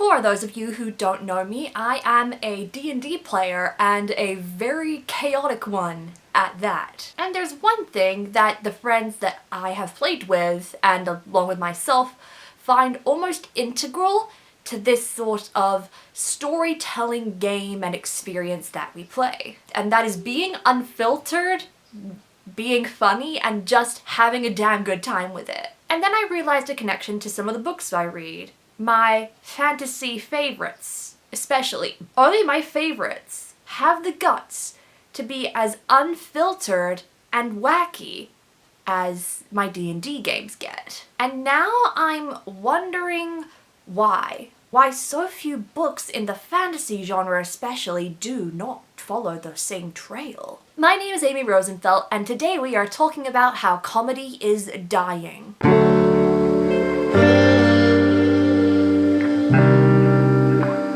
For those of you who don't know me, I am a D&D player and a very chaotic one at that. And there's one thing that the friends that I have played with, and along with myself, find almost integral to this sort of storytelling game and experience that we play. And that is being unfiltered, being funny, and just having a damn good time with it. And then I realized a connection to some of the books I read. My fantasy favorites, especially. Only my favorites have the guts to be as unfiltered and wacky as my D&D games get. And now I'm wondering why. Why so few books in the fantasy genre especially do not follow the same trail. My name is Amy Rosenfeld, and today we are talking about how comedy is dying.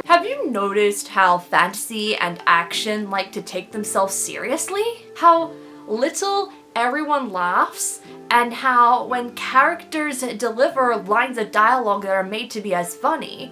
Have you noticed how fantasy and action like to take themselves seriously? How little everyone laughs, and how when characters deliver lines of dialogue that are made to be as funny,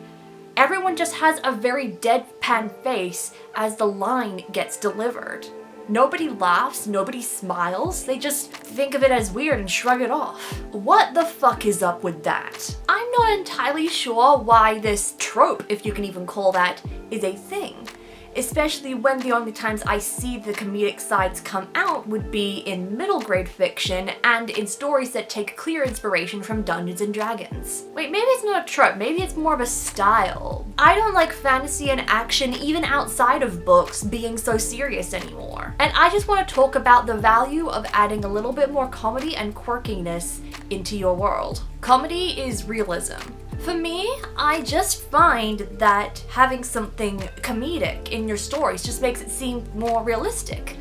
everyone just has a very deadpan face as the line gets delivered. Nobody laughs, nobody smiles, they just think of it as weird and shrug it off. What the fuck is up with that? I'm not entirely sure why this trope, if you can even call that, is a thing. Especially when the only times I see the comedic sides come out would be in middle grade fiction and in stories that take clear inspiration from Dungeons and Dragons. Wait, maybe it's not a trope, maybe it's more of a style. I don't like fantasy and action even outside of books being so serious anymore. And I just want to talk about the value of adding a little bit more comedy and quirkiness into your world. Comedy is realism. For me, I just find that having something comedic in your stories just makes it seem more realistic.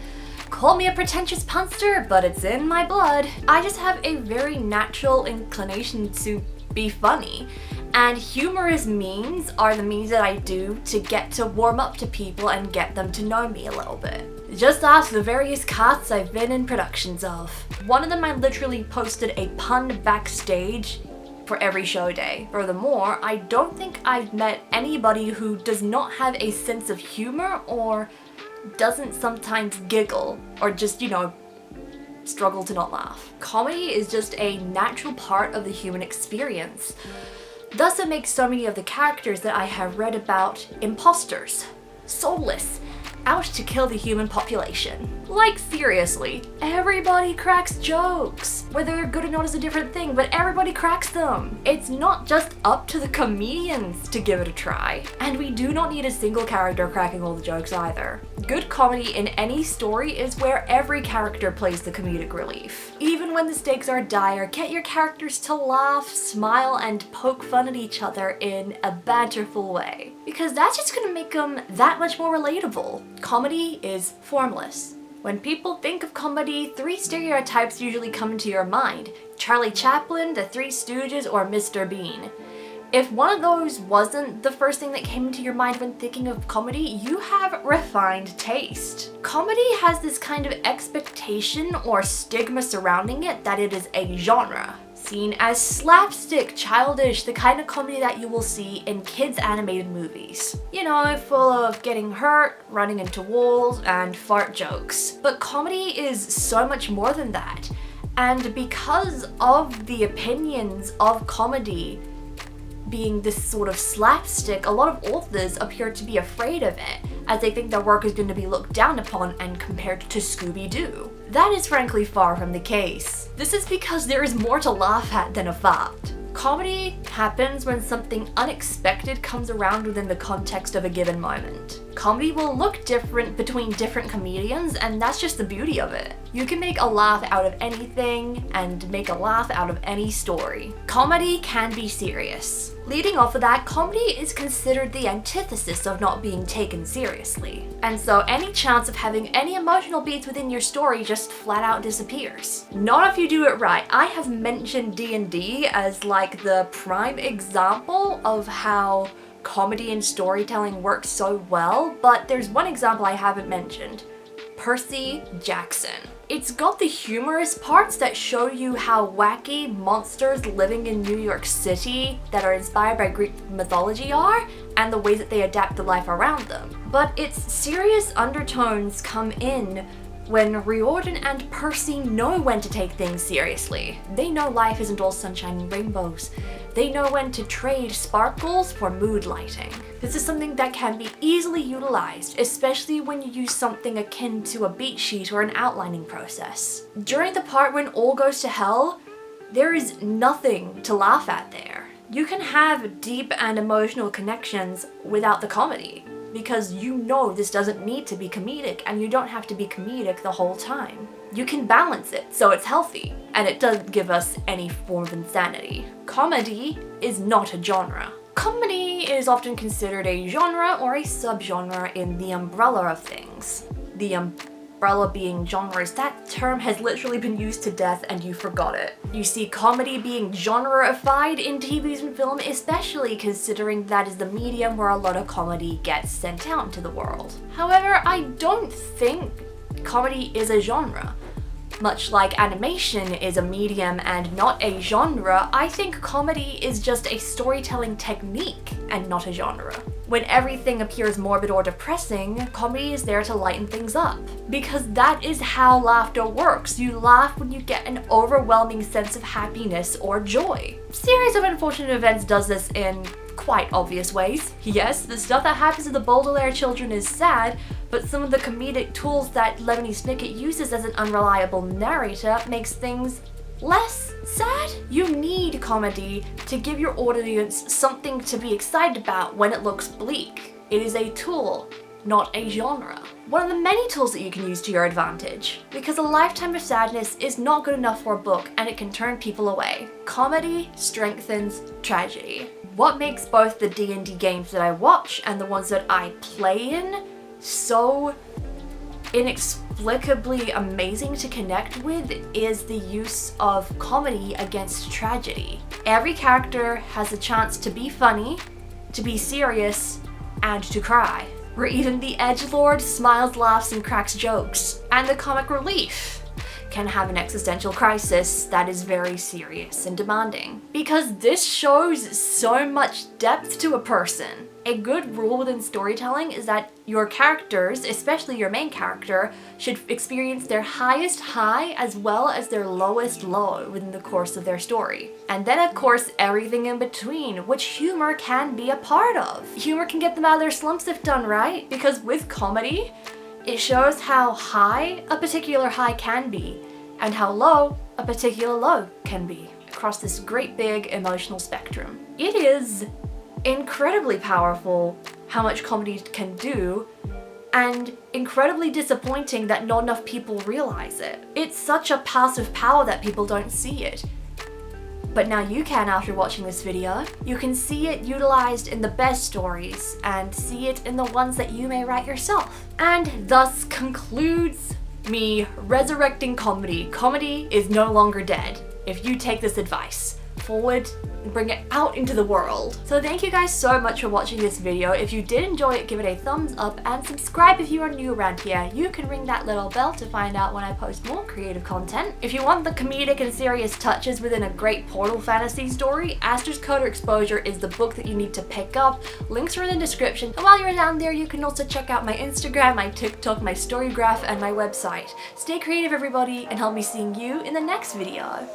Call me a pretentious punster, but it's in my blood. I just have a very natural inclination to be funny, and humorous memes are the means that I do to get to warm up to people and get them to know me a little bit. Just ask the various casts I've been in productions of. One of them I literally posted a pun backstage for every show day. Furthermore, I don't think I've met anybody who does not have a sense of humor or doesn't sometimes giggle or just, struggle to not laugh. Comedy is just a natural part of the human experience. Thus it makes so many of the characters that I have read about imposters, soulless, out to kill the human population. Like seriously, everybody cracks jokes. Whether they're good or not is a different thing, but everybody cracks them. It's not just up to the comedians to give it a try. And we do not need a single character cracking all the jokes either. Good comedy in any story is where every character plays the comedic relief. Even when the stakes are dire, get your characters to laugh, smile, and poke fun at each other in a banterful way. Because that's just gonna make them that much more relatable. Comedy is formless. When people think of comedy, three stereotypes usually come into your mind: Charlie Chaplin, the Three Stooges, or Mr. Bean. If one of those wasn't the first thing that came into your mind when thinking of comedy, you have refined taste. Comedy has this kind of expectation or stigma surrounding it that it is a genre, seen as slapstick, childish, the kind of comedy that you will see in kids' animated movies. Full of getting hurt, running into walls, and fart jokes. But comedy is so much more than that. And because of the opinions of comedy being this sort of slapstick, a lot of authors appear to be afraid of it, as they think their work is going to be looked down upon and compared to Scooby-Doo. That is frankly far from the case. This is because there is more to laugh at than a fart. Comedy happens when something unexpected comes around within the context of a given moment. Comedy will look different between different comedians, and that's just the beauty of it. You can make a laugh out of anything and make a laugh out of any story. Comedy can be serious. Leading off of that, comedy is considered the antithesis of not being taken seriously. And so any chance of having any emotional beats within your story just flat out disappears. Not if you do it right. I have mentioned D&D as like the prime example of how comedy and storytelling work so well, but there's one example I haven't mentioned: Percy Jackson. It's got the humorous parts that show you how wacky monsters living in New York City that are inspired by Greek mythology are, and the ways that they adapt the life around them. But its serious undertones come in when Riordan and Percy know when to take things seriously. They know life isn't all sunshine and rainbows. They know when to trade sparkles for mood lighting. This is something that can be easily utilized, especially when you use something akin to a beat sheet or an outlining process. During the part when all goes to hell, there is nothing to laugh at there. You can have deep and emotional connections without the comedy, because you know this doesn't need to be comedic, and you don't have to be comedic the whole time. You can balance it so it's healthy, and it doesn't give us any form of insanity. Comedy is not a genre. Comedy is often considered a genre or a subgenre in the umbrella of things. The umbrella being genres, that term has literally been used to death and you forgot it. You see comedy being genre-ified in TVs and film, especially considering that is the medium where a lot of comedy gets sent out into the world. However, I don't think comedy is a genre. Much like animation is a medium and not a genre, I think comedy is just a storytelling technique and not a genre. When everything appears morbid or depressing, comedy is there to lighten things up. Because that is how laughter works. You laugh when you get an overwhelming sense of happiness or joy. A series of unfortunate events does this in quite obvious ways. Yes, the stuff that happens to the Baudelaire children is sad, but some of the comedic tools that Lemony Snicket uses as an unreliable narrator makes things less sad. You need comedy to give your audience something to be excited about when it looks bleak. It is a tool, not a genre. One of the many tools that you can use to your advantage, because a lifetime of sadness is not good enough for a book and it can turn people away. Comedy strengthens tragedy. What makes both the D&D games that I watch and the ones that I play in so inexplicably amazing to connect with is the use of comedy against tragedy. Every character has a chance to be funny, to be serious, and to cry. Where even the edgelord smiles, laughs, and cracks jokes. And the comic relief can have an existential crisis that is very serious and demanding. Because this shows so much depth to a person. A good rule within storytelling is that your characters, especially your main character, should experience their highest high as well as their lowest low within the course of their story. And then of course everything in between, which humor can be a part of. Humor can get them out of their slumps if done right, because with comedy, it shows how high a particular high can be and how low a particular low can be across this great big emotional spectrum. It is incredibly powerful how much comedy can do, and incredibly disappointing that not enough people realize it. It's such a passive power that people don't see it. But now you can after watching this video. You can see it utilized in the best stories and see it in the ones that you may write yourself. And thus concludes me resurrecting comedy. Comedy is no longer dead if you take this advice forward and bring it out into the world. So thank you guys so much for watching this video. If you did enjoy it, give it a thumbs up and subscribe if you are new around here. You can ring that little bell to find out when I post more creative content. If you want the comedic and serious touches within a great portal fantasy story, ASTER'S CODA Exposure is the book that you need to pick up. Links are in the description. And while you're down there, you can also check out my Instagram, my TikTok, my Storygraph, and my website. Stay creative, everybody, and help me seeing you in the next video.